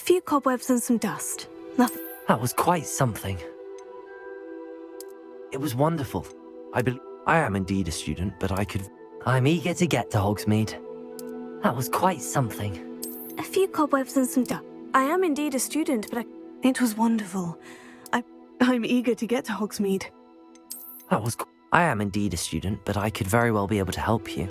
few cobwebs and some dust. Nothing. That was quite something. It was wonderful. I am indeed a student, but I'm eager to get to Hogsmeade. That was quite something. A few cobwebs and some dust. I am indeed a student, but it was wonderful. I'm eager to get to Hogsmeade. I am indeed a student, but I could very well be able to help you.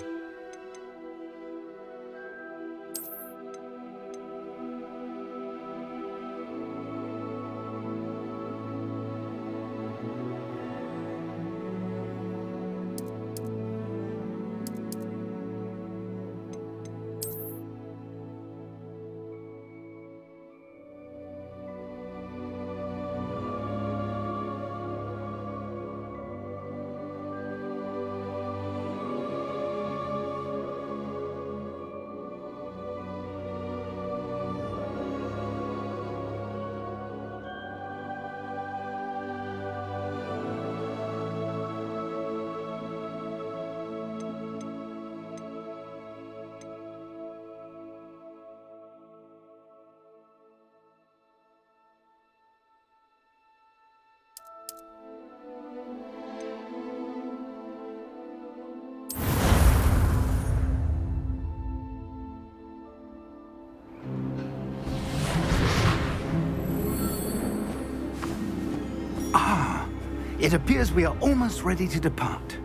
It appears we are almost ready to depart.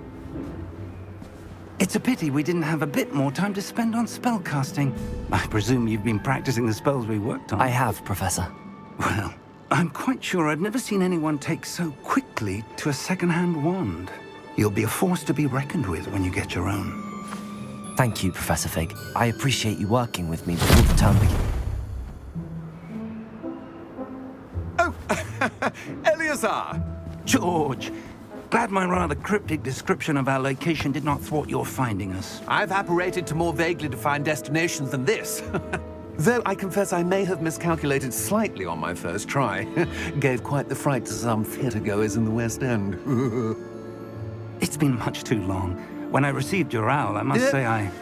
It's a pity we didn't have a bit more time to spend on spellcasting. I presume you've been practicing the spells we worked on. I have, Professor. Well, I'm quite sure I've never seen anyone take so quickly to a second-hand wand. You'll be a force to be reckoned with when you get your own. Thank you, Professor Fig. I appreciate you working with me before the term begins. Oh, Eleazar! George, glad my rather cryptic description of our location did not thwart your finding us. I've apparated to more vaguely defined destinations than this. Though I confess I may have miscalculated slightly on my first try. Gave quite the fright to some theatre-goers in the West End. It's been much too long. When I received your owl, I must say I...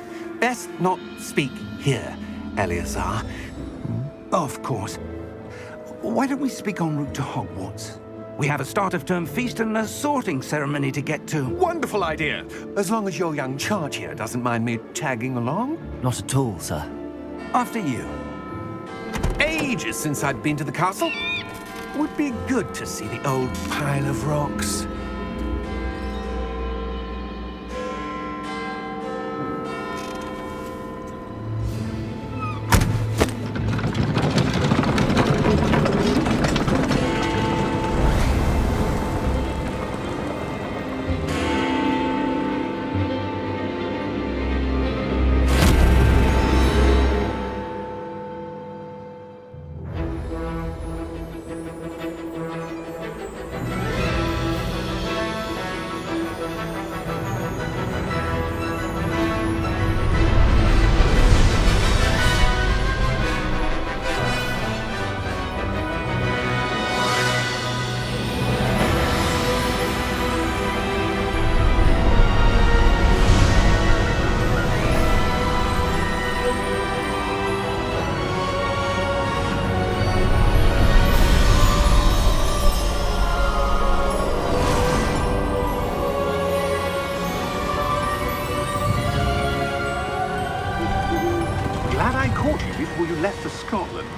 Best not speak here, Eleazar. Of course. Why don't we speak en route to Hogwarts? We have a start-of-term feast and a sorting ceremony to get to. Wonderful idea! As long as your young charge here doesn't mind me tagging along. Not at all, sir. After you. Ages since I'd been to the castle. Would be good to see the old pile of rocks. Before you left for Scotland.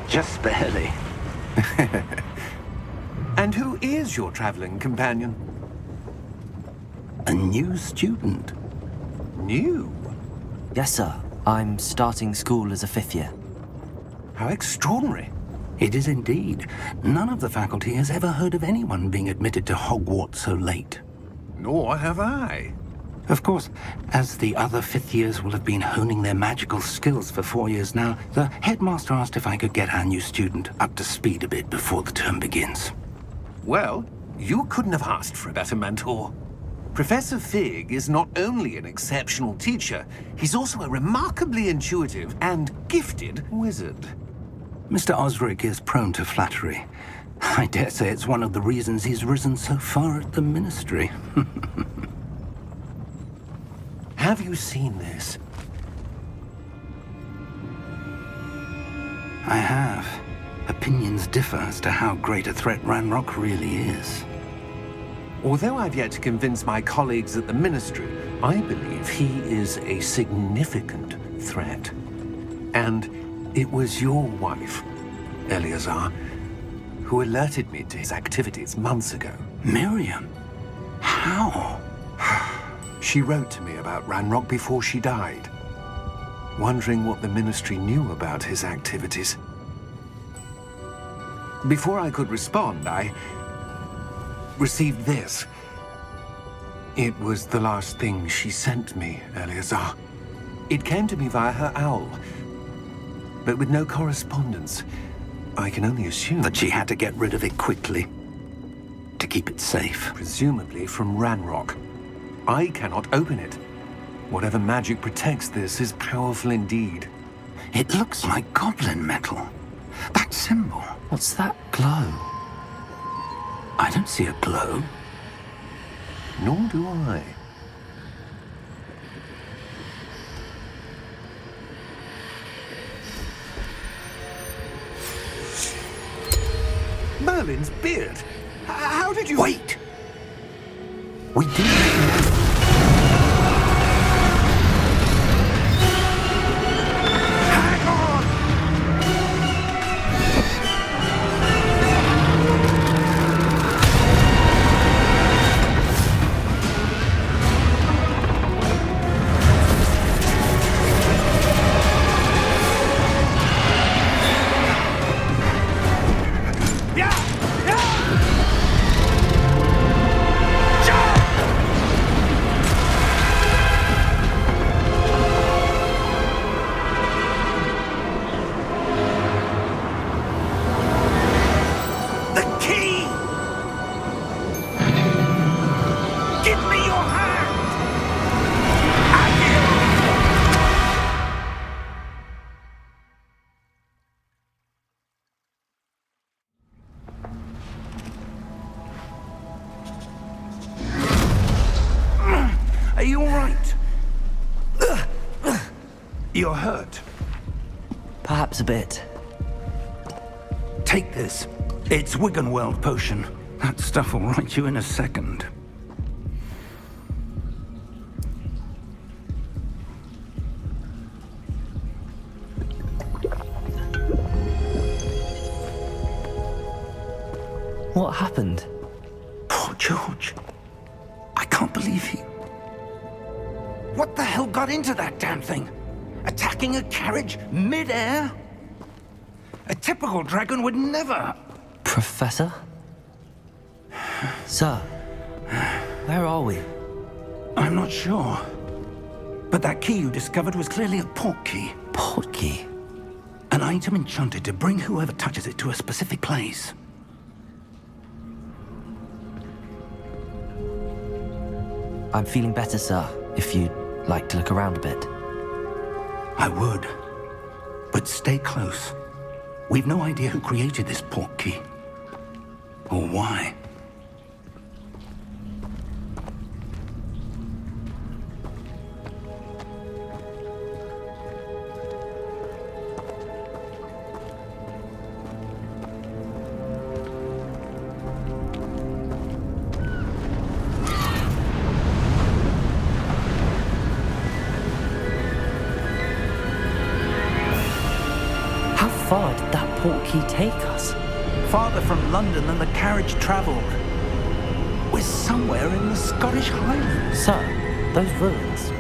Just barely. And who is your traveling companion? A new student. New? Yes, sir. I'm starting school as a 5th year. How extraordinary. It is indeed. None of the faculty has ever heard of anyone being admitted to Hogwarts so late. Nor have I. Of course, as the other 5th years will have been honing their magical skills for 4 years now, the headmaster asked if I could get our new student up to speed a bit before the term begins. Well, you couldn't have asked for a better mentor. Professor Fig is not only an exceptional teacher, he's also a remarkably intuitive and gifted wizard. Mr. Osric is prone to flattery. I dare say it's one of the reasons he's risen so far at the ministry. Have you seen this? I have. Opinions differ as to how great a threat Ranrock really is. Although I've yet to convince my colleagues at the Ministry, I believe he is a significant threat. And it was your wife, Eleazar, who alerted me to his activities months ago. Miriam? How? She wrote to me about Ranrock before she died, wondering what the Ministry knew about his activities. Before I could respond, I received this. It was the last thing she sent me, Eleazar. It came to me via her owl, but with no correspondence. I can only assume That she had to get rid of it quickly, to keep it safe. presumably from Ranrock. I cannot open it. Whatever magic protects this is powerful indeed. It looks like goblin metal. That symbol. What's that glow? I don't see a glow. Nor do I. Merlin's beard. How did you... Wait! We didn't... Hang on! The key! Give me your hand! Are you all right? You're hurt. Perhaps a bit. Take this. It's Wiggenweld potion. That stuff will right you in a second. What happened? Poor George. I can't believe he... What the hell got into that damn thing? Attacking a carriage mid-air? A typical dragon would never... Professor? Sir, where are we? I'm not sure. But that key you discovered was clearly a port key. Port key? An item enchanted to bring whoever touches it to a specific place. I'm feeling better, sir, if you'd like to look around a bit. I would. But stay close. We've no idea who created this port key. Or why. How far did that port key take us? Farther from London than the carriage travelled. We're somewhere in the Scottish Highlands. Sir, those ruins.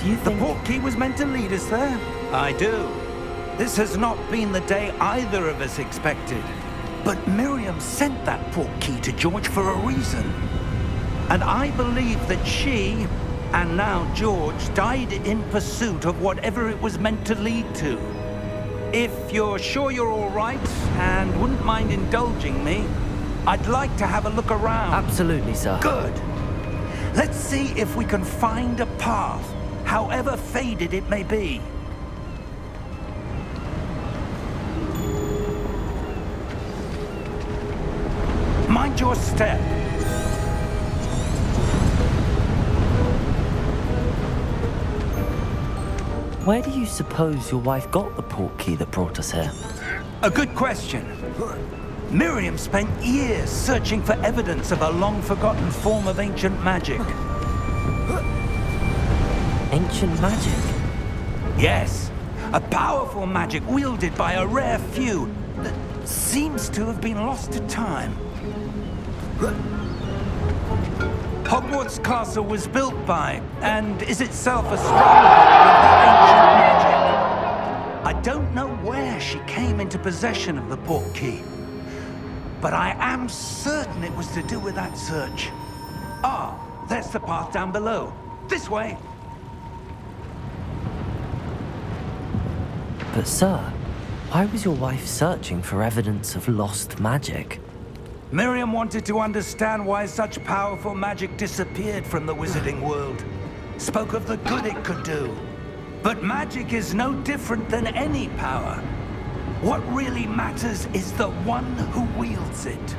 Do you The think... port key was meant to lead us there? I do. This has not been the day either of us expected. But Miriam sent that port key to George for a reason. And I believe that she, and now George, died in pursuit of whatever it was meant to lead to. If you're sure you're all right and wouldn't mind indulging me, I'd like to have a look around. Absolutely, sir. Good. Let's see if we can find a path, however faded it may be. Mind your step. Where do you suppose your wife got the port key that brought us here? A good question. Miriam spent years searching for evidence of a long-forgotten form of ancient magic. Ancient magic? Yes, a powerful magic wielded by a rare few that seems to have been lost to time. Hogwarts Castle was built by, and is itself a stronghold of that ancient magic. I don't know where she came into possession of the portkey, but I am certain it was to do with that search. Ah, there's the path down below. This way. But sir, why was your wife searching for evidence of lost magic? Miriam wanted to understand why such powerful magic disappeared from the wizarding world. Spoke of the good it could do. But magic is no different than any power. What really matters is the one who wields it.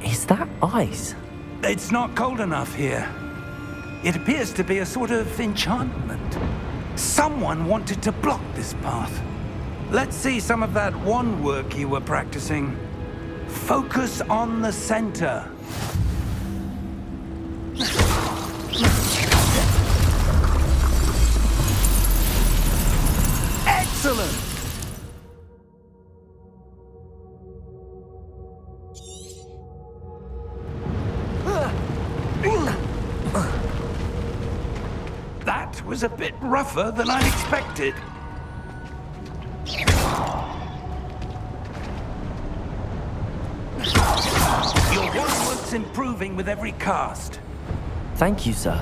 Is that ice? It's not cold enough here. It appears to be a sort of enchantment. Someone wanted to block this path. Let's see some of that wand work you were practicing. Focus on the center. Excellent! That was a bit rougher than I'd expected. Your wandwork's improving with every cast. Thank you, sir.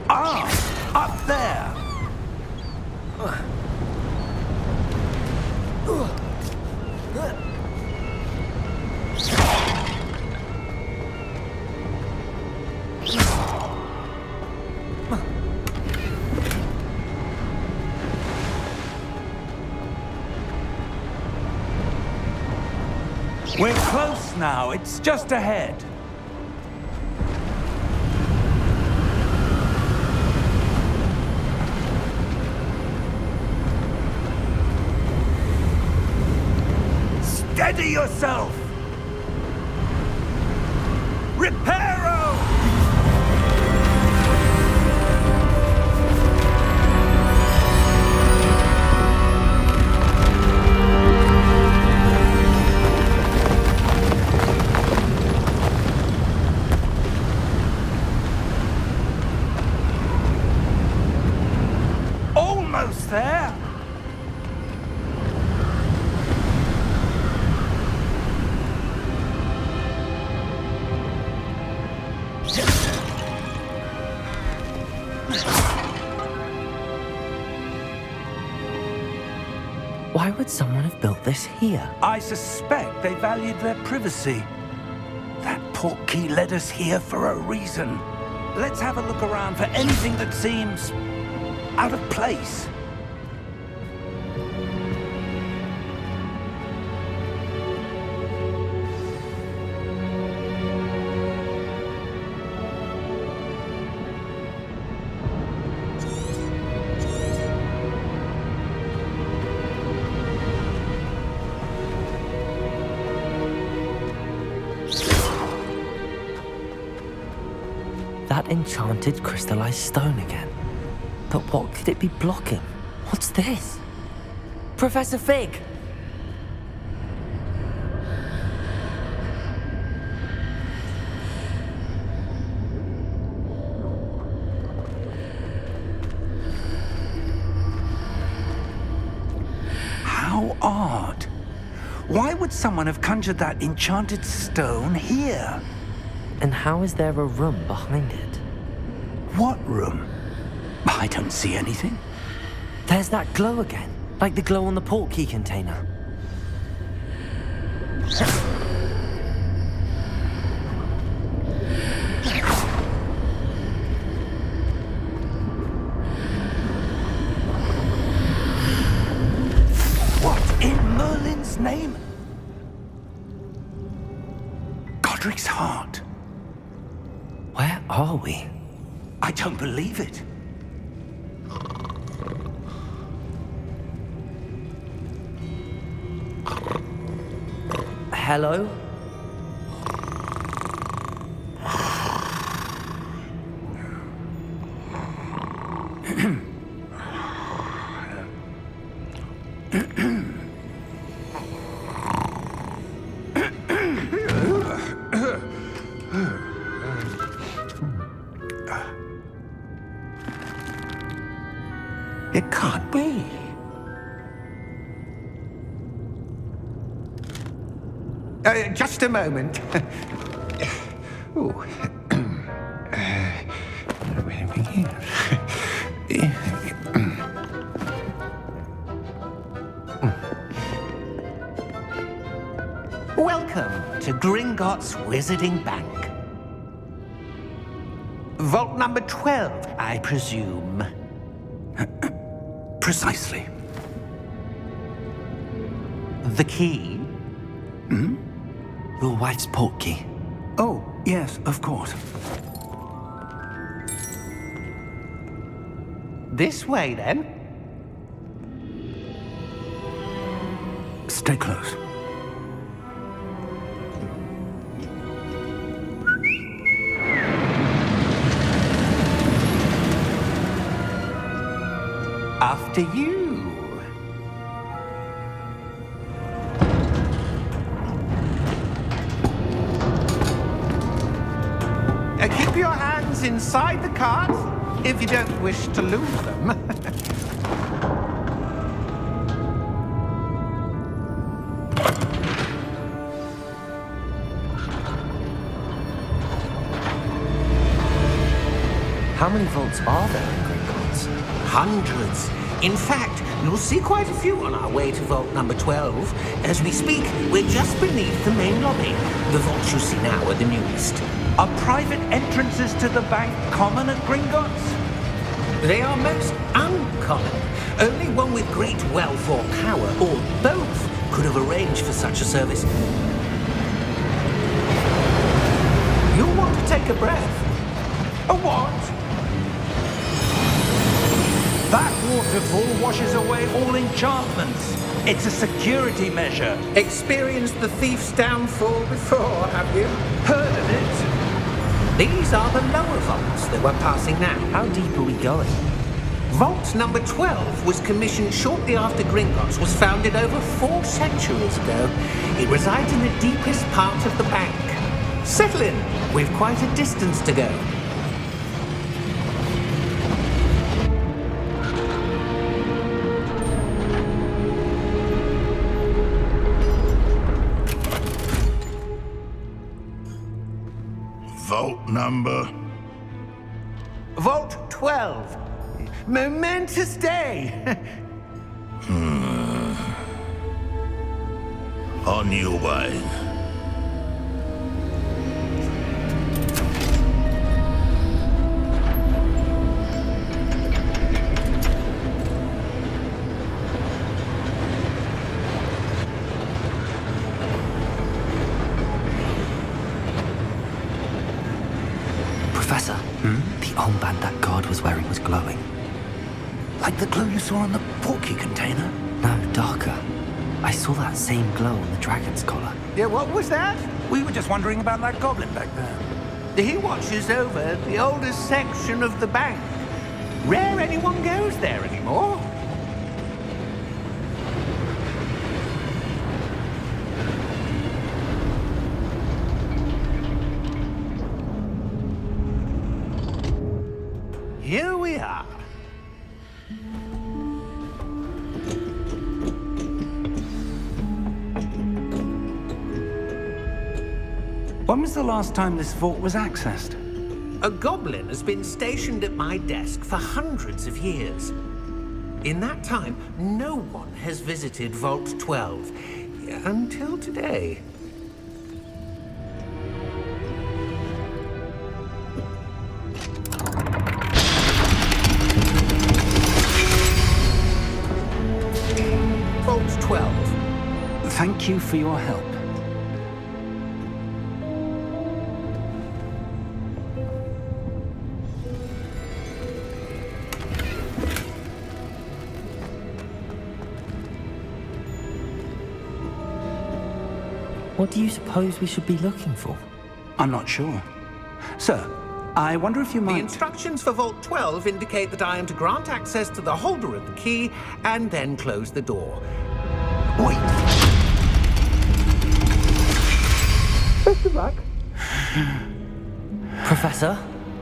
Ah, up there. We're close now. It's just ahead. Steady yourself! Reparo! Almost there! Why would someone have built this here? I suspect they valued their privacy. That portkey led us here for a reason. Let's have a look around for anything that seems out of place. That enchanted crystallized stone again. But what could it be blocking? What's this? Professor Fig! How odd. Why would someone have conjured that enchanted stone here? And how is there a room behind it? What room? I don't see anything. There's that glow again, like the glow on the portkey container. What in heart. Where are we? I don't believe it. Hello? It can't be. Just a moment. Ooh. Welcome to Gringotts Wizarding Bank. Vault number 12, I presume. Precisely. The key? Your wife's portkey. Oh, yes, of course. This way, then. Stay close. After you. Keep your hands inside the cart if you don't wish to lose them. How many vaults are there in Gringotts? Hundreds. In fact, you'll see quite a few on our way to vault number 12. As we speak, we're just beneath the main lobby. The vaults you see now are the newest. Are private entrances to the bank common at Gringotts? They are most uncommon. Only one with great wealth or power, or both, could have arranged for such a service. You'll want to take a breath. A what? That waterfall washes away all enchantments. It's a security measure. Experienced the thief's downfall before, have you? Heard of it? These are the lower vaults that we're passing now. How deep are we going? Vault number 12 was commissioned shortly after Gringotts was founded over 4 centuries ago. It resides in the deepest part of the bank. Settle in. We've quite a distance to go. Vault number? Vault 12. Momentous day. On your way. Professor, the armband that guard was wearing was glowing. Like the glow you saw on the portkey container? No, darker. I saw that same glow on the dragon's collar. Yeah, what was that? We were just wondering about that goblin back there. He watches over the oldest section of the bank. Rare anyone goes there anymore. Here we are. When was the last time this vault was accessed? A goblin has been stationed at my desk for hundreds of years. In that time, no one has visited Vault 12 until today. Vault 12. Thank you for your help. What do you suppose we should be looking for? I'm not sure. Sir, I wonder if you The might... instructions for Vault 12 indicate that I am to grant access to the holder of the key and then close the door. Wait. Best of luck. Professor?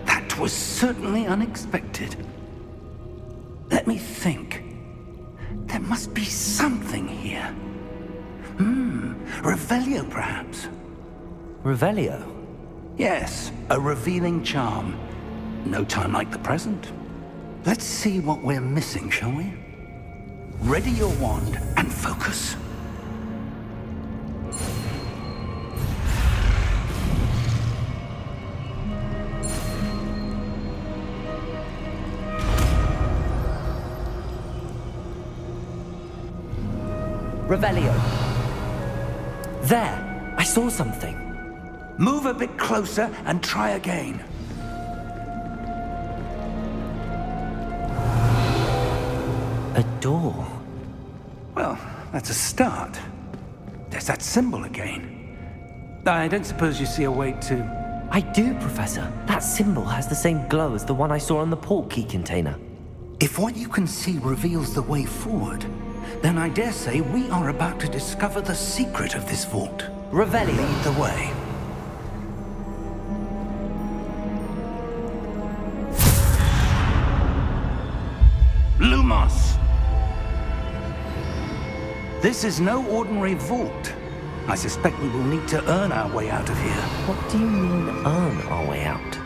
That was certainly unexpected. Let me think. There must be something here. Revelio, perhaps? Revelio? Yes, a revealing charm. No time like the present. Let's see what we're missing, shall we? Ready your wand and focus. Revelio. There! I saw something. Move a bit closer and try again. A door. Well, that's a start. There's that symbol again. I don't suppose you see a way to... I do, Professor. That symbol has the same glow as the one I saw on the port key container. If what you can see reveals the way forward, then I dare say we are about to discover the secret of this vault. Revelio. Lead the way. Lumos! This is no ordinary vault. I suspect we will need to earn our way out of here. What do you mean, earn our way out?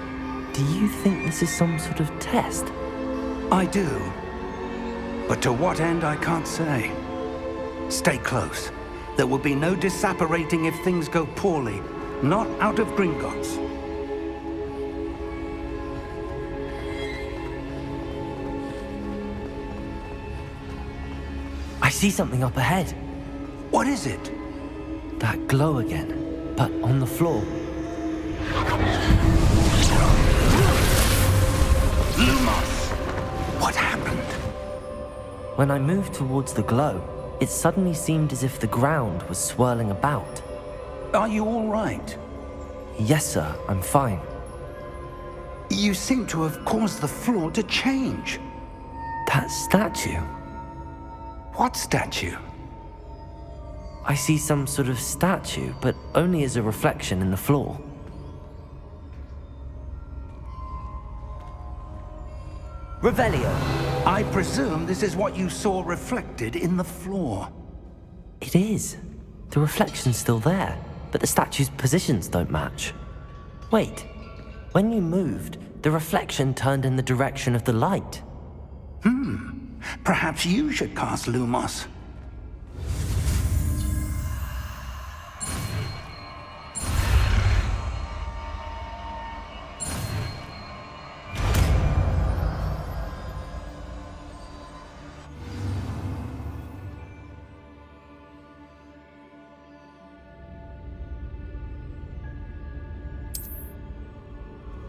Do you think this is some sort of test? I do. But to what end, I can't say. Stay close. There will be no disapparating if things go poorly. Not out of Gringotts. I see something up ahead. What is it? That glow again, but on the floor. Lumos! What happened? When I moved towards the glow, it suddenly seemed as if the ground was swirling about. Are you all right? Yes, sir, I'm fine. You seem to have caused the floor to change. That statue? What statue? I see some sort of statue, but only as a reflection in the floor. Revelio! I presume this is what you saw reflected in the floor. It is. The reflection's still there, but the statue's positions don't match. Wait, when you moved, the reflection turned in the direction of the light. Perhaps you should cast Lumos.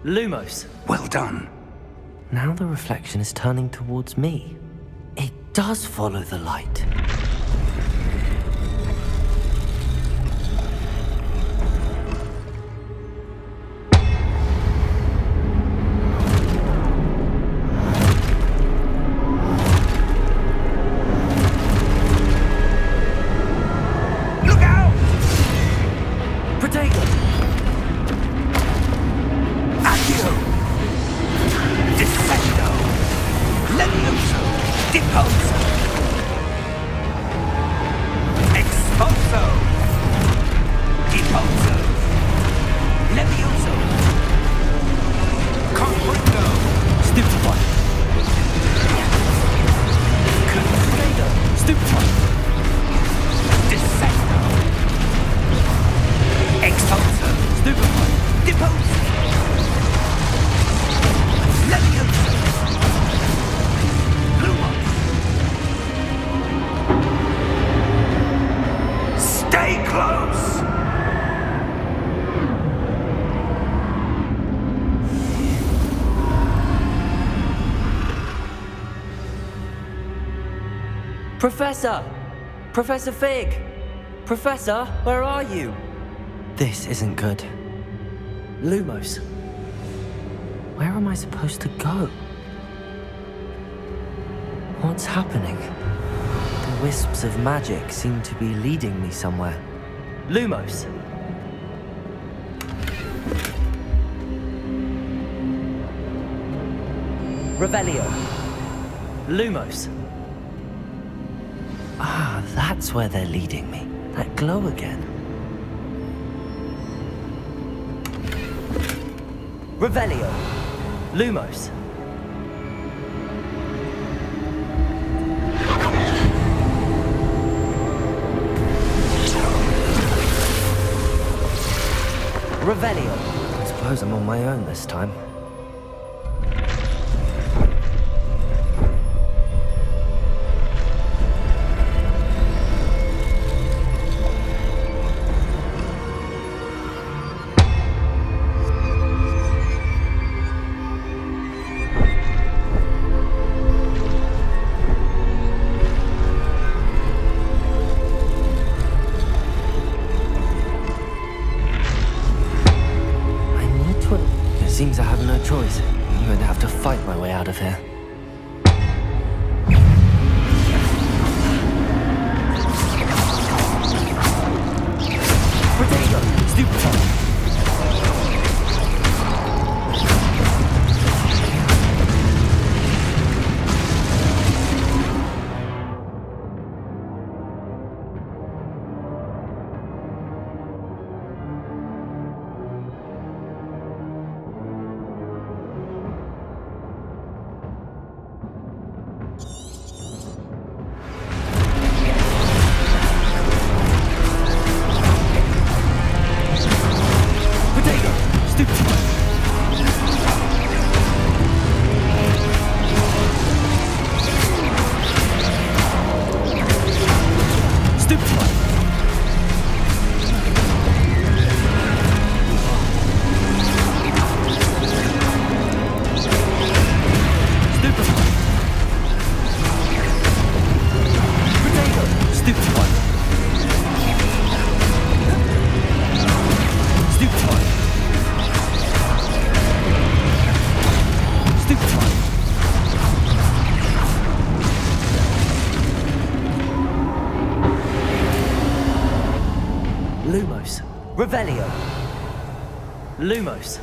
Lumos! Well done. Now the reflection is turning towards me. It does follow the light. Look out! Protego! Accio! Descendo! Levioso! Deposo! Expulso! Deposo! Levioso! Comprendo! Stupefy! Confredo! Stupefy! Descendo! Expulso! Stupefy! Deposo! Levioso! Lumos! Stay close! Professor! Professor Fig! Professor, where are you? This isn't good. Lumos. Where am I supposed to go? What's happening? The wisps of magic seem to be leading me somewhere. Lumos! Revelio. Lumos. Ah, that's where they're leading me. That glow again. Revelio. Lumos. Revelio. I suppose I'm on my own this time. Seems I have no choice. I'm going to have to fight my way out of here. Potato! Stupefy! Lumos. Revelio. Lumos.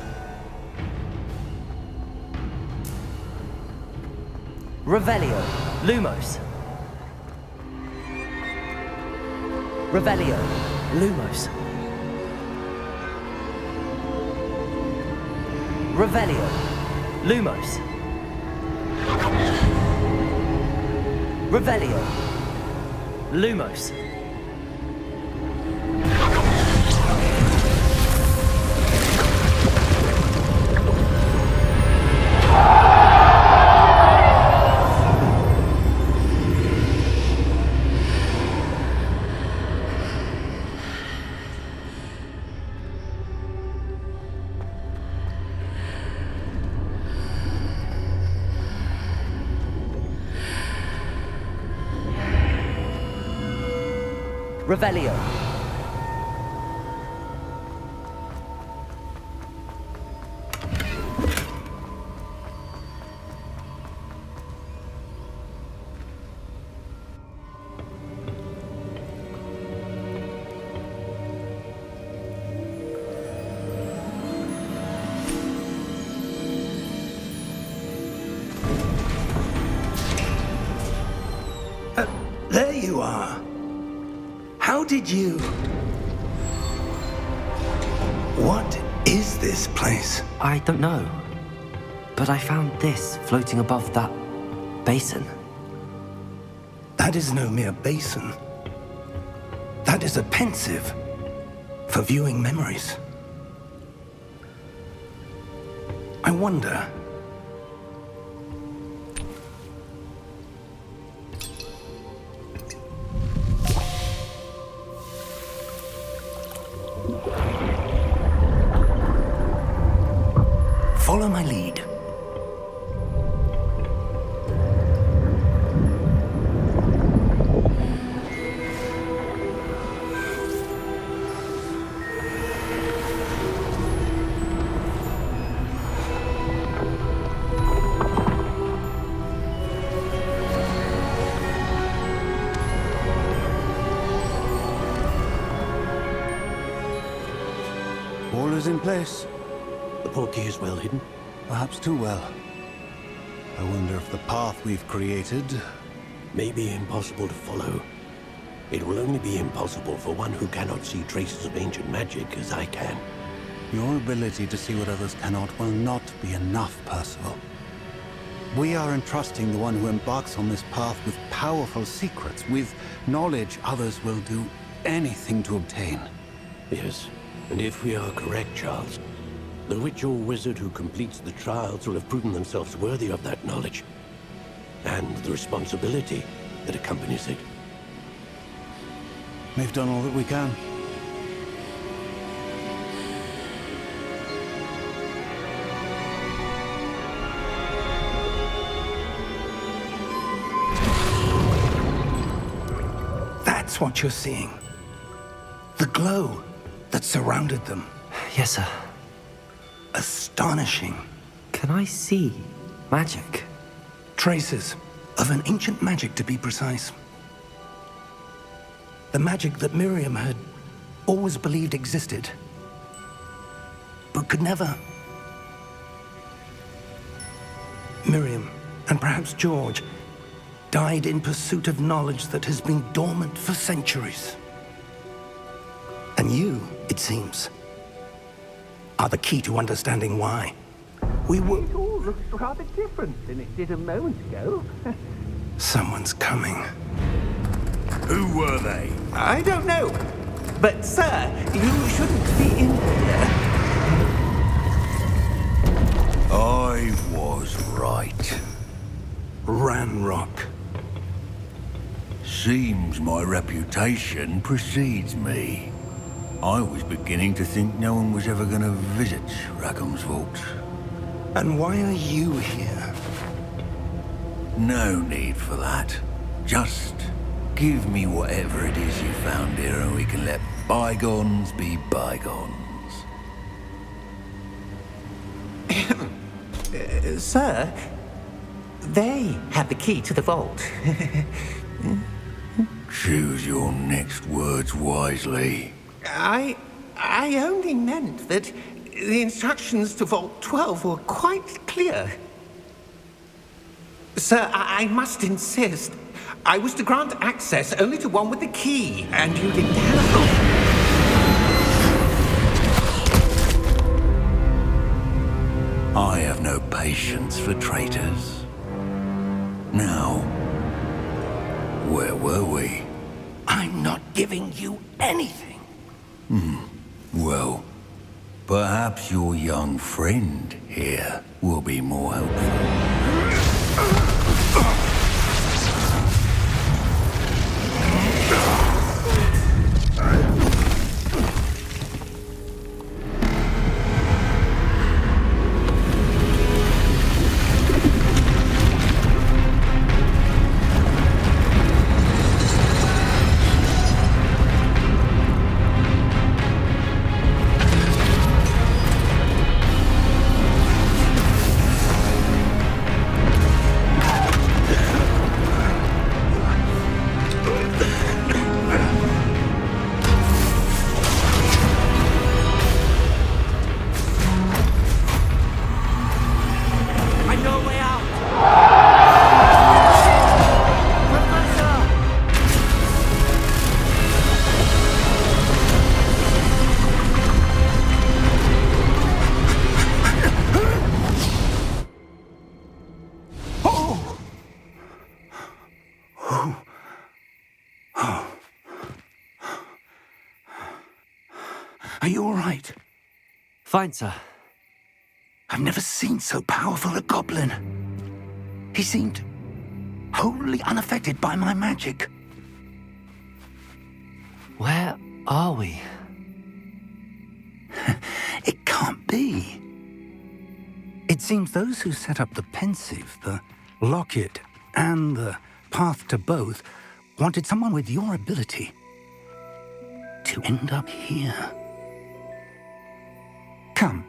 Revelio. Lumos. Revelio. Lumos. Revelio. Lumos. Revelio. Lumos. Revelio. There you are. How did you... What is this place? I don't know. But I found this floating above that basin. That is no mere basin. That is a pensive for viewing memories. I wonder... Follow my lead. is in place. The portkey is well hidden. Perhaps too well. I wonder if the path we've created... May be impossible to follow. It will only be impossible for one who cannot see traces of ancient magic as I can. Your ability to see what others cannot will not be enough, Percival. We are entrusting the one who embarks on this path with powerful secrets, with knowledge others will do anything to obtain. Yes, and if we are correct, Charles, the witch or wizard who completes the trials will have proven themselves worthy of that knowledge, and the responsibility that accompanies it. We've done all that we can. That's what you're seeing. The glow that surrounded them. Yes, sir. Astonishing. Can I see magic? Traces of an ancient magic, to be precise. The magic that Miriam had always believed existed, but could never. Miriam, and perhaps George, died in pursuit of knowledge that has been dormant for centuries. And you, it seems, are the key to understanding why. We were... It all looks rather different than it did a moment ago. Someone's coming. Who were they? I don't know. But, sir, you shouldn't be in here. I was right. Ranrock. Seems my reputation precedes me. I was beginning to think no one was ever going to visit Rackham's vault. And why are you here? No need for that. Just give me whatever it is you found here and we can let bygones be bygones. Sir, they have the key to the vault. Choose your next words wisely. I only meant that the instructions to Vault 12 were quite clear. Sir, I must insist. I was to grant access only to one with the key, and you didn't have them. I have no patience for traitors. Now, where were we? I'm not giving you anything. Well, perhaps your young friend here will be more helpful. Are you all right? Fine, sir. I've never seen so powerful a goblin. He seemed wholly unaffected by my magic. Where are we? It can't be. It seems those who set up the pensive, the locket, and the path to both wanted someone with your ability to end up here. Come.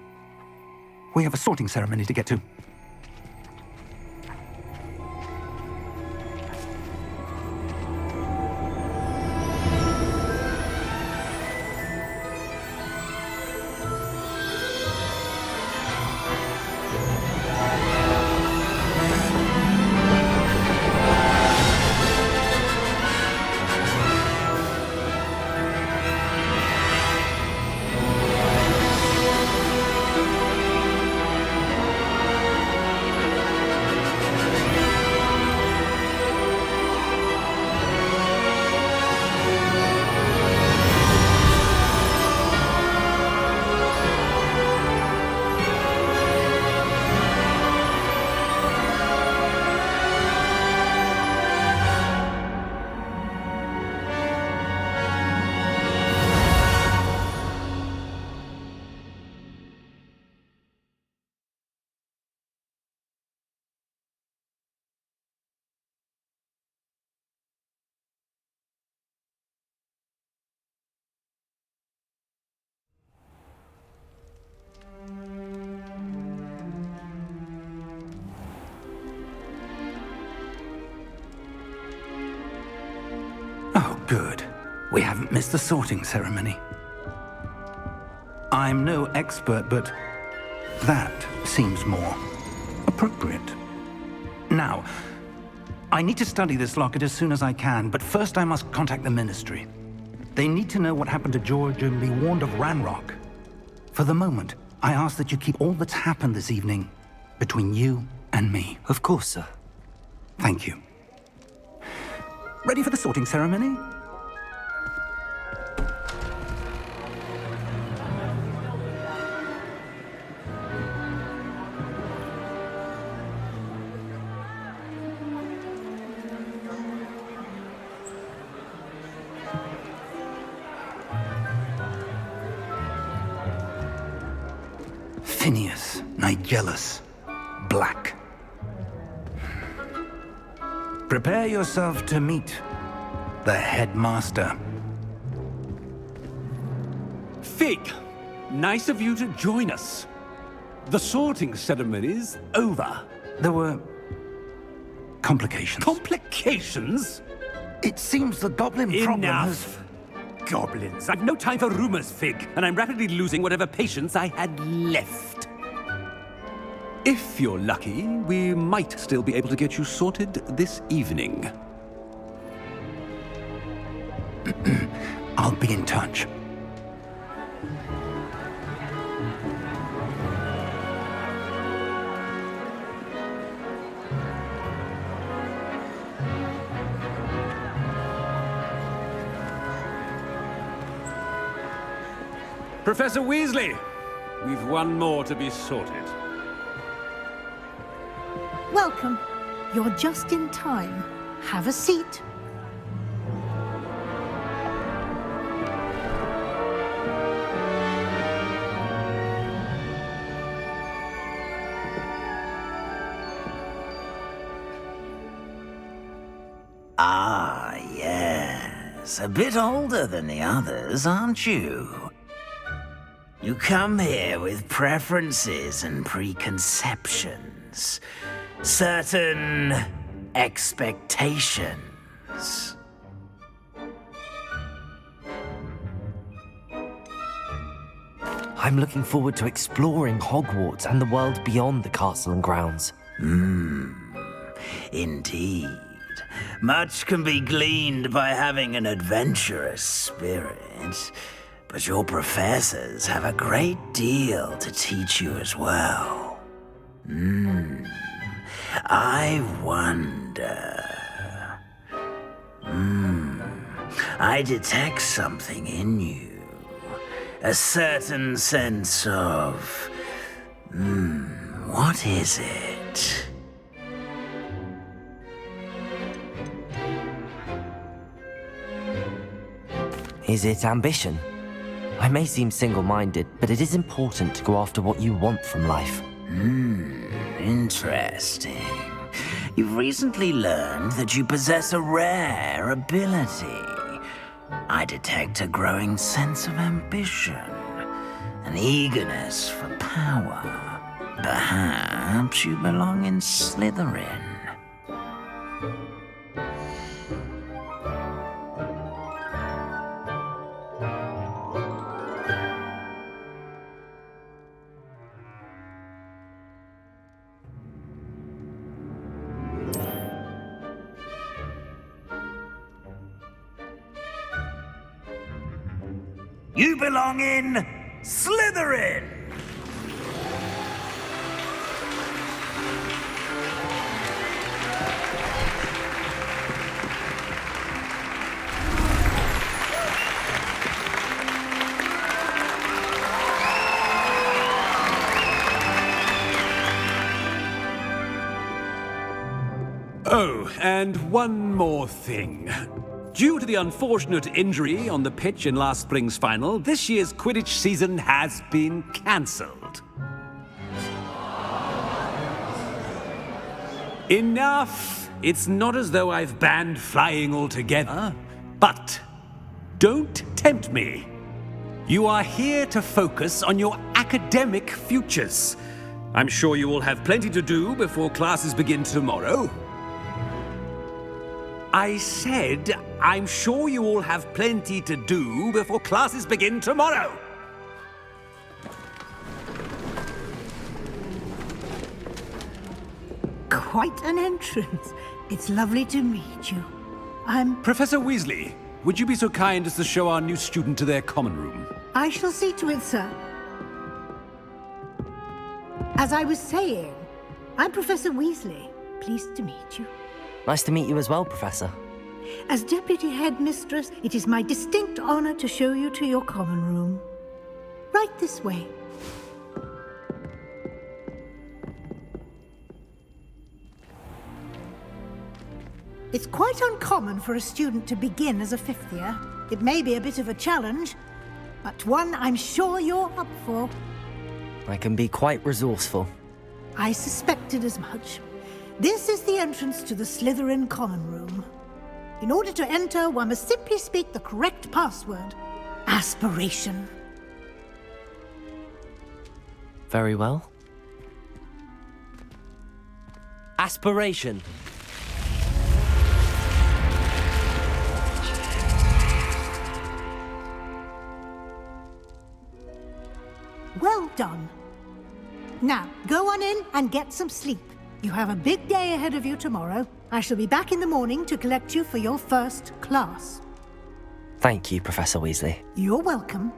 We have a sorting ceremony to get to. Good. We haven't missed the sorting ceremony. I'm no expert, but that seems more appropriate. Now, I need to study this locket as soon as I can, but first I must contact the Ministry. They need to know what happened to George and be warned of Ranrock. For the moment, I ask that you keep all that's happened this evening between you and me. Of course, sir. Thank you. Ready for the sorting ceremony? Phineas, Nigellus, Black. Prepare yourself to meet the headmaster. Fig, nice of you to join us. The sorting ceremony's over. There were complications. Complications? It seems the goblin problem has... Enough! Goblins. I've no time for rumors, Fig, and I'm rapidly losing whatever patience I had left. If you're lucky, we might still be able to get you sorted this evening. I'll be in touch. Professor Weasley, we've one more to be sorted. Welcome. You're just in time. Have a seat. Ah, yes. A bit older than the others, aren't you? You come here with preferences and preconceptions. Certain expectations. I'm looking forward to exploring Hogwarts and the world beyond the castle and grounds. Indeed. Much can be gleaned by having an adventurous spirit, but your professors have a great deal to teach you as well. I wonder... I detect something in you. A certain sense of... what is it? Is it ambition? I may seem single-minded, but it is important to go after what you want from life. Interesting. You've recently learned that you possess a rare ability. I detect a growing sense of ambition, an eagerness for power. Perhaps you belong in Slytherin. You belong in Slytherin! Oh, and one more thing. Due to the unfortunate injury on the pitch in last spring's final, this year's Quidditch season has been cancelled. Enough! It's not as though I've banned flying altogether, but don't tempt me. You are here to focus on your academic futures. I'm sure you will have plenty to do before classes begin tomorrow. I said I'm sure you all have plenty to do before classes begin tomorrow. Quite an entrance. It's lovely to meet you. Professor Weasley, would you be so kind as to show our new student to their common room? I shall see to it, sir. As I was saying, I'm Professor Weasley. Pleased to meet you. Nice to meet you as well, Professor. As Deputy Headmistress, it is my distinct honor to show you to your common room. Right this way. It's quite uncommon for a student to begin as a fifth year. It may be a bit of a challenge, but one I'm sure you're up for. I can be quite resourceful. I suspected as much. This is the entrance to the Slytherin common room. In order to enter, one must simply speak the correct password. Aspiration. Very well. Aspiration. Well done. Now, go on in and get some sleep. You have a big day ahead of you tomorrow. I shall be back in the morning to collect you for your first class. Thank you, Professor Weasley. You're welcome.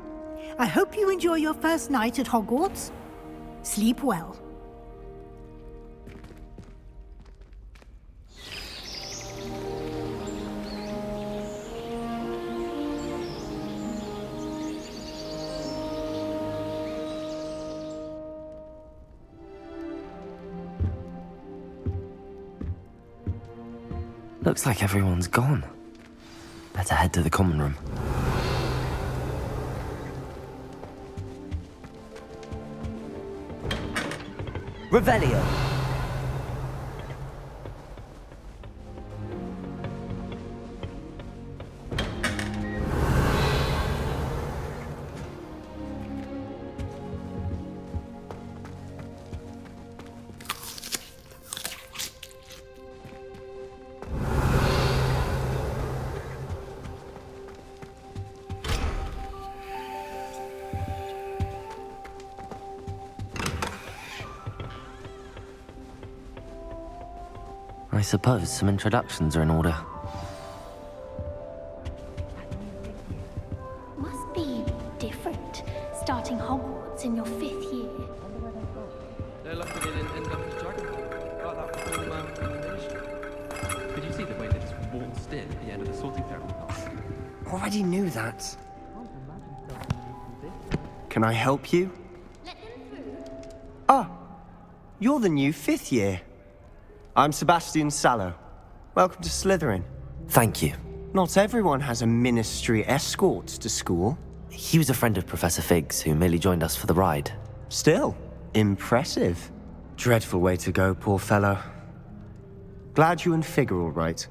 I hope you enjoy your first night at Hogwarts. Sleep well. Looks like everyone's gone. Better head to the common room. Revelio! I suppose some introductions are in order. Must be different, starting Hogwarts in your 5th year. Did you see the way they just waltzed in at the end of the sorting ceremony? Already knew that. Can I help you? Ah, you're the new 5th year. I'm Sebastian Sallow. Welcome to Slytherin. Thank you. Not everyone has a ministry escort to school. He was a friend of Professor Fig's who merely joined us for the ride. Still, impressive. Dreadful way to go, poor fellow. Glad you and Fig are all right.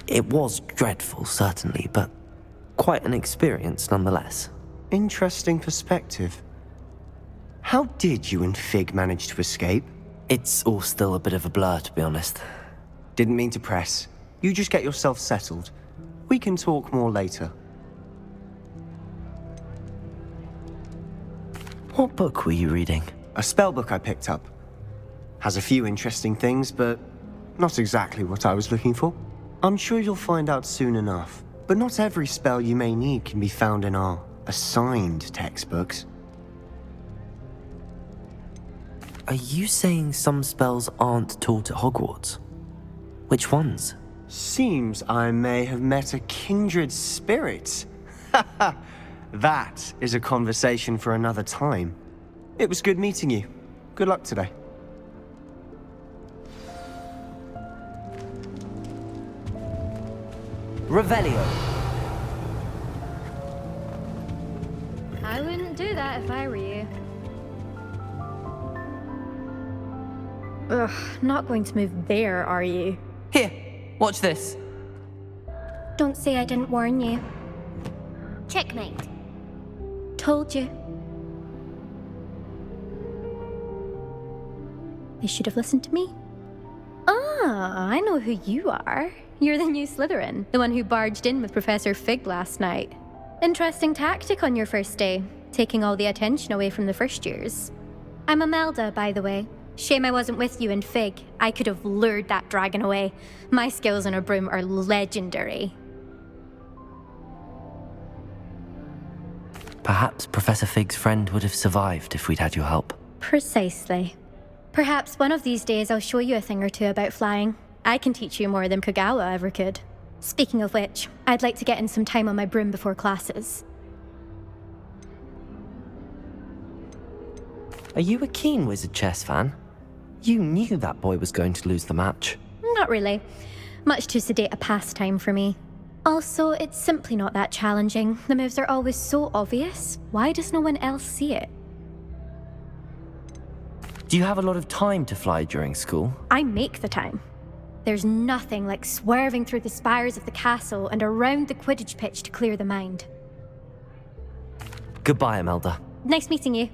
It was dreadful, certainly, but quite an experience nonetheless. Interesting perspective. How did you and Fig manage to escape? It's all still a bit of a blur, to be honest. Didn't mean to press. You just get yourself settled. We can talk more later. What book were you reading? A spell book I picked up. Has a few interesting things, but not exactly what I was looking for. I'm sure you'll find out soon enough. But not every spell you may need can be found in our assigned textbooks. Are you saying some spells aren't taught at Hogwarts? Which ones? Seems I may have met a kindred spirit. That is a conversation for another time. It was good meeting you. Good luck today. Revelio. I wouldn't do that if I were you. Ugh, not going to move there, are you? Here, watch this. Don't say I didn't warn you. Checkmate. Told you. They should have listened to me. Ah, I know who you are. You're the new Slytherin, the one who barged in with Professor Fig last night. Interesting tactic on your first day, taking all the attention away from the first years. I'm Imelda, by the way. Shame I wasn't with you in Fig. I could have lured that dragon away. My skills on a broom are legendary. Perhaps Professor Fig's friend would have survived if we'd had your help. Precisely. Perhaps one of these days I'll show you a thing or two about flying. I can teach you more than Kagawa ever could. Speaking of which, I'd like to get in some time on my broom before classes. Are you a keen Wizard chess fan? You knew that boy was going to lose the match. Not really. Much too sedate a pastime for me. Also, it's simply not that challenging. The moves are always so obvious. Why does no one else see it? Do you have a lot of time to fly during school? I make the time. There's nothing like swerving through the spires of the castle and around the Quidditch pitch to clear the mind. Goodbye, Imelda. Nice meeting you.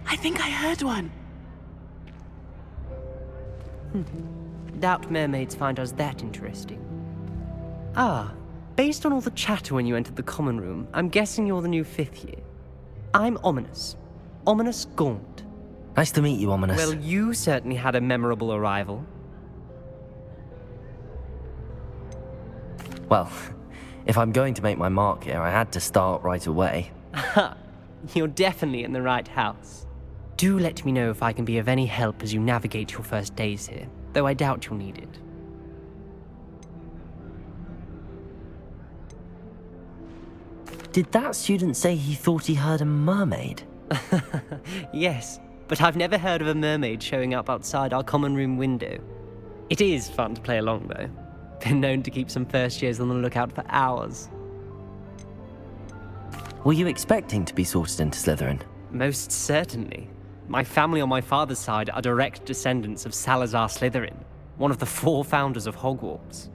I think I heard one. Doubt mermaids find us that interesting. Ah, based on all the chatter when you entered the common room, I'm guessing you're the new 5th year. I'm Ominous. Ominous Gaunt. Nice to meet you, Ominous. Well, you certainly had a memorable arrival. Well, if I'm going to make my mark here, I had to start right away. Ha! You're definitely in the right house. Do let me know if I can be of any help as you navigate your first days here, though I doubt you'll need it. Did that student say he thought he heard a mermaid? Yes, but I've never heard of a mermaid showing up outside our common room window. It is fun to play along, though. Been known to keep some first years on the lookout for hours. Were you expecting to be sorted into Slytherin? Most certainly. My family on my father's side are direct descendants of Salazar Slytherin, one of the 4 founders of Hogwarts.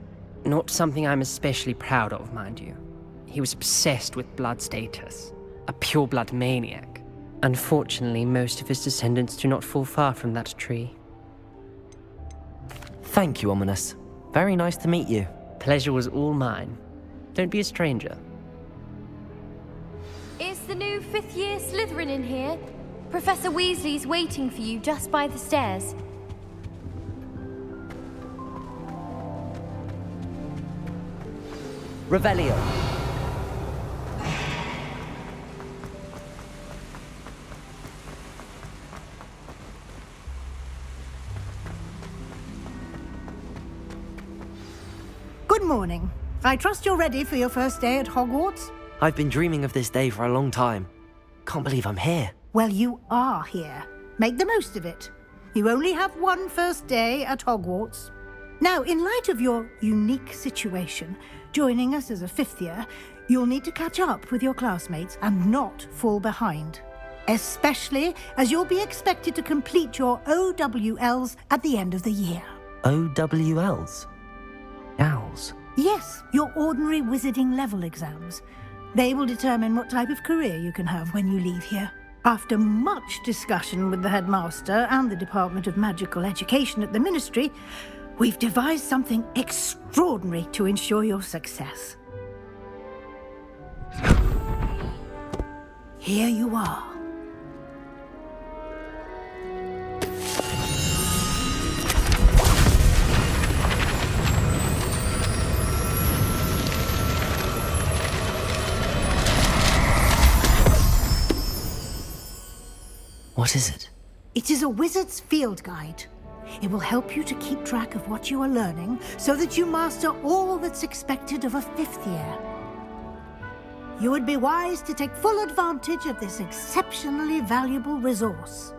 Not something I'm especially proud of, mind you. He was obsessed with blood status, a pure-blood maniac. Unfortunately, most of his descendants do not fall far from that tree. Thank you, Ominous. Very nice to meet you. Pleasure was all mine. Don't be a stranger. Is the new 5th year Slytherin in here? Professor Weasley's waiting for you just by the stairs. Revelio. Good morning. I trust you're ready for your first day at Hogwarts? I've been dreaming of this day for a long time. Can't believe I'm here. Well, you are here. Make the most of it. You only have one first day at Hogwarts. Now, in light of your unique situation, joining us as a 5th year, you'll need to catch up with your classmates and not fall behind. Especially as you'll be expected to complete your OWLs at the end of the year. OWLs? Owls? Yes, your ordinary wizarding level exams. They will determine what type of career you can have when you leave here. After much discussion with the headmaster and the Department of Magical Education at the Ministry, we've devised something extraordinary to ensure your success. Here you are. What is it? It is a wizard's field guide. It will help you to keep track of what you are learning so that you master all that's expected of a 5th year. You would be wise to take full advantage of this exceptionally valuable resource.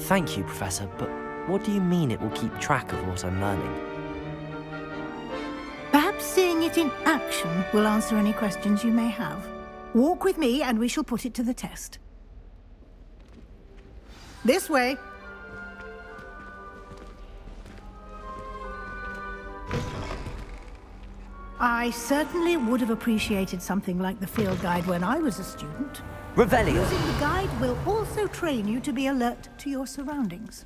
Thank you, Professor, but what do you mean it will keep track of what I'm learning? Perhaps seeing it in action will answer any questions you may have. Walk with me and we shall put it to the test. This way. I certainly would have appreciated something like the field guide when I was a student. Revelio. Using the guide will also train you to be alert to your surroundings.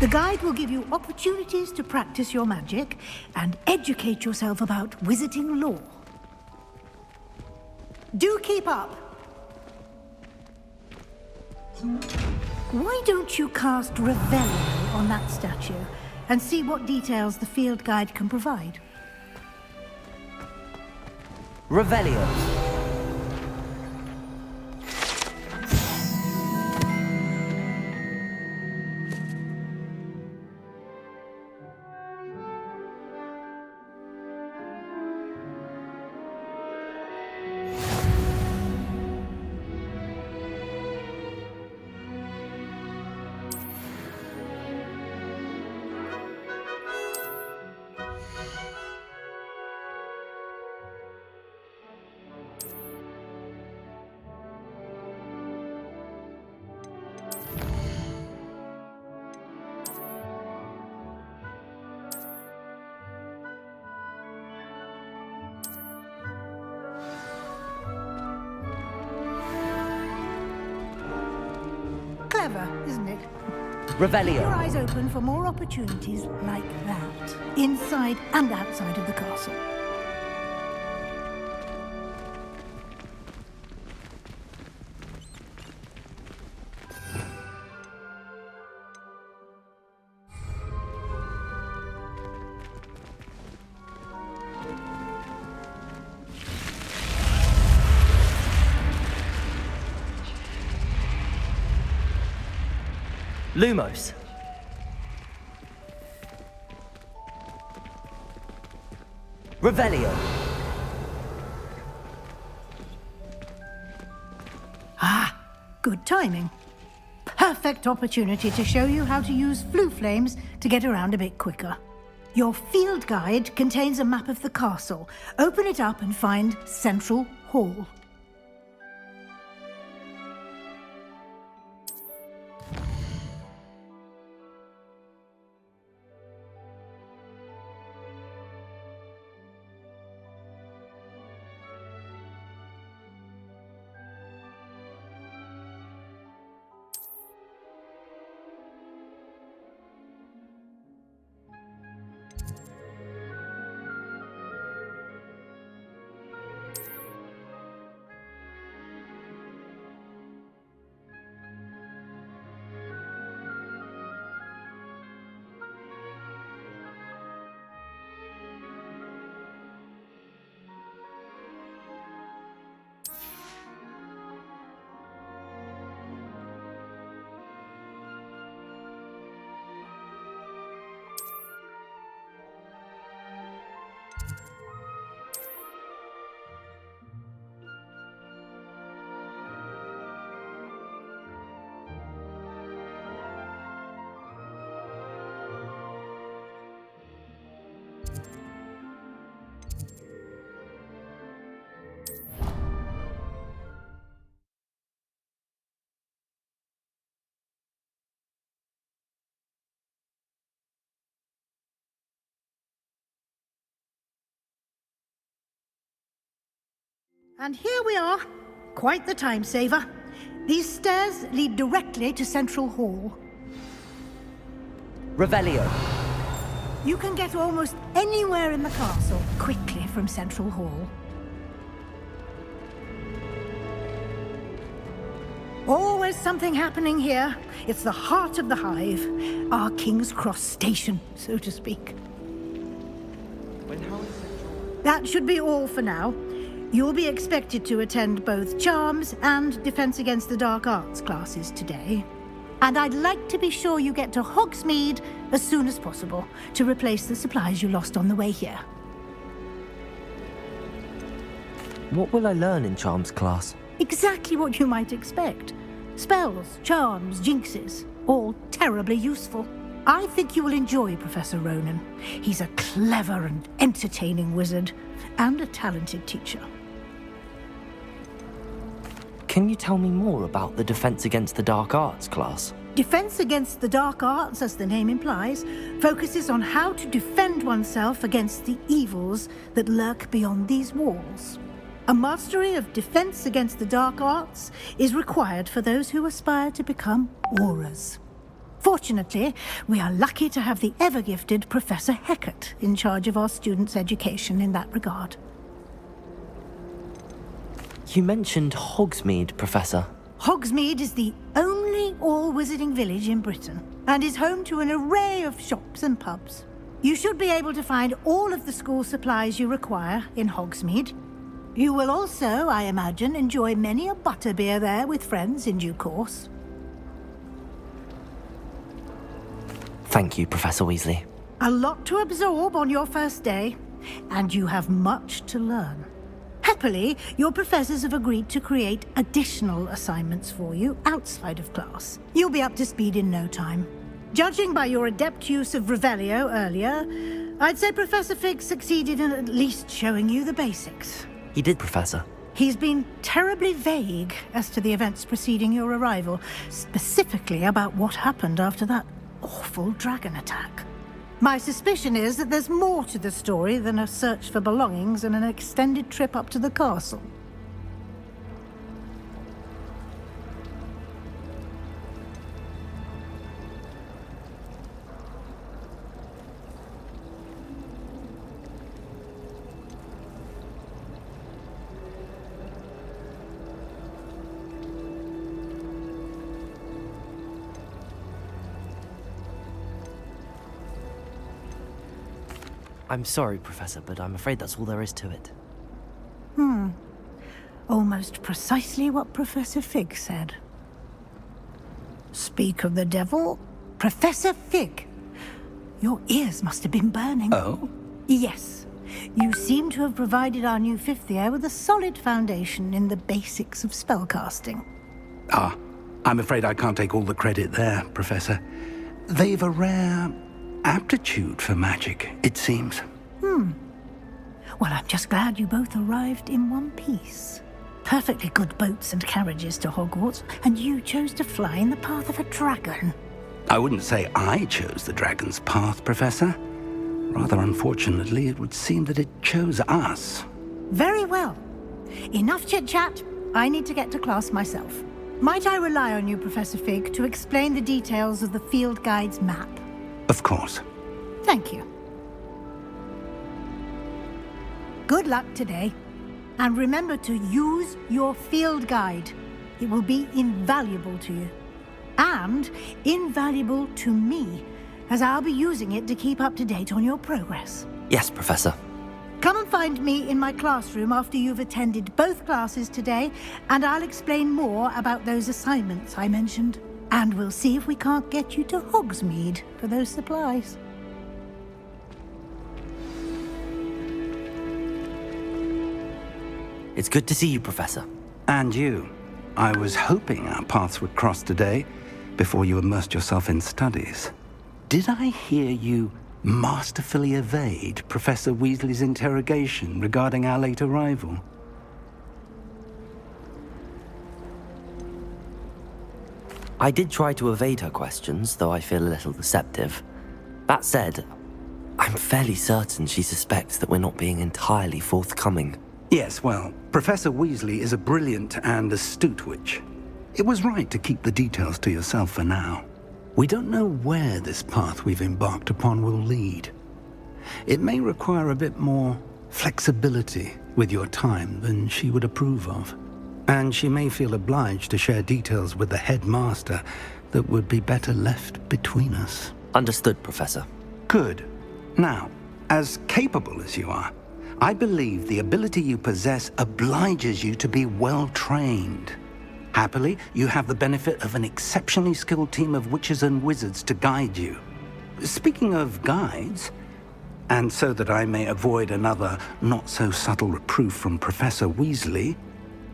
The guide will give you opportunities to practice your magic and educate yourself about wizarding lore. Do keep up! Why don't you cast Revelio on that statue and see what details the field guide can provide? Revelio. Clever, isn't it? Revelio. Keep your eyes open for more opportunities like that, inside and outside of the castle. Lumos. Revelio. Ah, good timing. Perfect opportunity to show you how to use flue flames to get around a bit quicker. Your field guide contains a map of the castle. Open it up and find Central Hall. And here we are. Quite the time saver. These stairs lead directly to Central Hall. Revelio. You can get almost anywhere in the castle quickly from Central Hall. Always something happening here. It's the heart of the hive. Our King's Cross station, so to speak. That should be all for now. You'll be expected to attend both Charms and Defense Against the Dark Arts classes today. And I'd like to be sure you get to Hogsmeade as soon as possible to replace the supplies you lost on the way here. What will I learn in Charms class? Exactly what you might expect. Spells, charms, jinxes, all terribly useful. I think you will enjoy Professor Ronan. He's a clever and entertaining wizard, and a talented teacher. Can you tell me more about the Defense Against the Dark Arts class? Defense Against the Dark Arts, as the name implies, focuses on how to defend oneself against the evils that lurk beyond these walls. A mastery of Defense Against the Dark Arts is required for those who aspire to become Aurors. Fortunately, we are lucky to have the ever-gifted Professor Hecat in charge of our students' education in that regard. You mentioned Hogsmeade, Professor. Hogsmeade is the only all-wizarding village in Britain and is home to an array of shops and pubs. You should be able to find all of the school supplies you require in Hogsmeade. You will also, I imagine, enjoy many a butterbeer there with friends in due course. Thank you, Professor Weasley. A lot to absorb on your first day, and you have much to learn. Happily, your professors have agreed to create additional assignments for you outside of class. You'll be up to speed in no time. Judging by your adept use of Revelio earlier, I'd say Professor Fig succeeded in at least showing you the basics. He did, Professor. He's been terribly vague as to the events preceding your arrival, specifically about what happened after that awful dragon attack. My suspicion is that there's more to the story than a search for belongings and an extended trip up to the castle. I'm sorry, Professor, but I'm afraid that's all there is to it. Almost precisely what Professor Fig said. Speak of the devil, Professor Fig. Your ears must have been burning. Oh? Yes. You seem to have provided our new fifth year with a solid foundation in the basics of spellcasting. Ah, I'm afraid I can't take all the credit there, Professor. They've a rare aptitude for magic, it seems. Well, I'm just glad you both arrived in one piece. Perfectly good boats and carriages to Hogwarts, and you chose to fly in the path of a dragon. I wouldn't say I chose the dragon's path, Professor. Rather unfortunately, it would seem that it chose us. Very well. Enough chit-chat. I need to get to class myself. Might I rely on you, Professor Fig, to explain the details of the field guide's map? Of course. Thank you. Good luck today. And remember to use your field guide. It will be invaluable to you. And invaluable to me, as I'll be using it to keep up to date on your progress. Yes, Professor. Come and find me in my classroom after you've attended both classes today, and I'll explain more about those assignments I mentioned. And we'll see if we can't get you to Hogsmeade for those supplies. It's good to see you, Professor. And you. I was hoping our paths would cross today, before you immersed yourself in studies. Did I hear you masterfully evade Professor Weasley's interrogation regarding our late arrival? I did try to evade her questions, though I feel a little deceptive. That said, I'm fairly certain she suspects that we're not being entirely forthcoming. Yes, well, Professor Weasley is a brilliant and astute witch. It was right to keep the details to yourself for now. We don't know where this path we've embarked upon will lead. It may require a bit more flexibility with your time than she would approve of. And she may feel obliged to share details with the headmaster that would be better left between us. Understood, Professor. Good. Now, as capable as you are, I believe the ability you possess obliges you to be well trained. Happily, you have the benefit of an exceptionally skilled team of witches and wizards to guide you. Speaking of guides, and so that I may avoid another not-so-subtle reproof from Professor Weasley,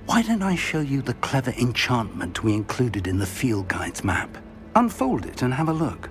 why don't I show you the clever enchantment we included in the field guide's map? Unfold it and have a look.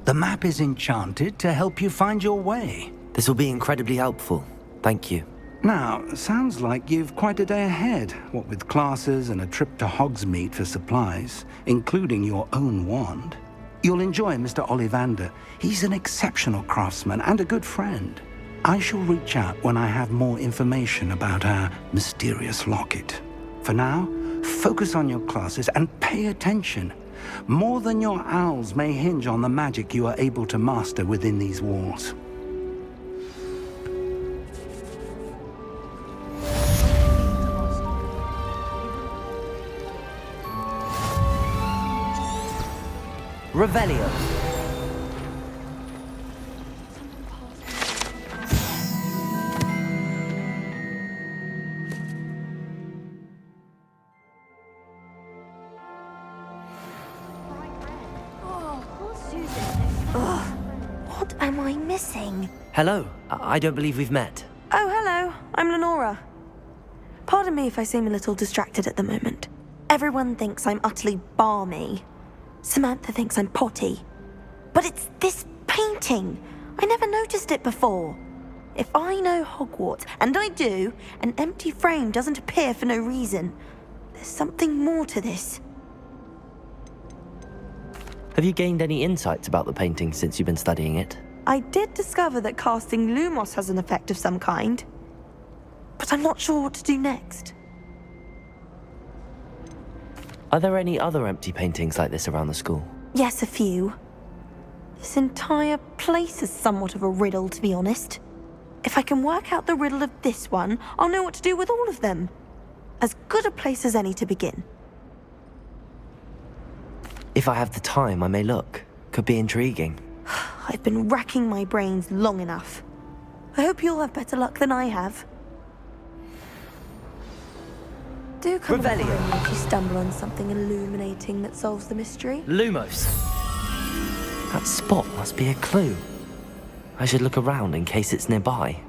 The map is enchanted to help you find your way. This will be incredibly helpful. Thank you. Now, sounds like you've quite a day ahead, what with classes and a trip to Hogsmeade for supplies, including your own wand. You'll enjoy Mr. Ollivander. He's an exceptional craftsman and a good friend. I shall reach out when I have more information about our mysterious locket. For now, focus on your classes and pay attention. More than your owls may hinge on the magic you are able to master within these walls. Revelio. What am I missing? Hello. I don't believe we've met. Oh, hello. I'm Lenora. Pardon me if I seem a little distracted at the moment. Everyone thinks I'm utterly balmy. Samantha thinks I'm potty. But it's this painting. I never noticed it before. If I know Hogwarts, and I do, an empty frame doesn't appear for no reason. There's something more to this. Have you gained any insights about the painting since you've been studying it? I did discover that casting Lumos has an effect of some kind. But I'm not sure what to do next. Are there any other empty paintings like this around the school? Yes, a few. This entire place is somewhat of a riddle, to be honest. If I can work out the riddle of this one, I'll know what to do with all of them. As good a place as any to begin. If I have the time, I may look. Could be intriguing. I've been racking my brains long enough. I hope you'll have better luck than I have. Do come and find me if you stumble on something illuminating that solves the mystery. Lumos. That spot must be a clue. I should look around in case it's nearby.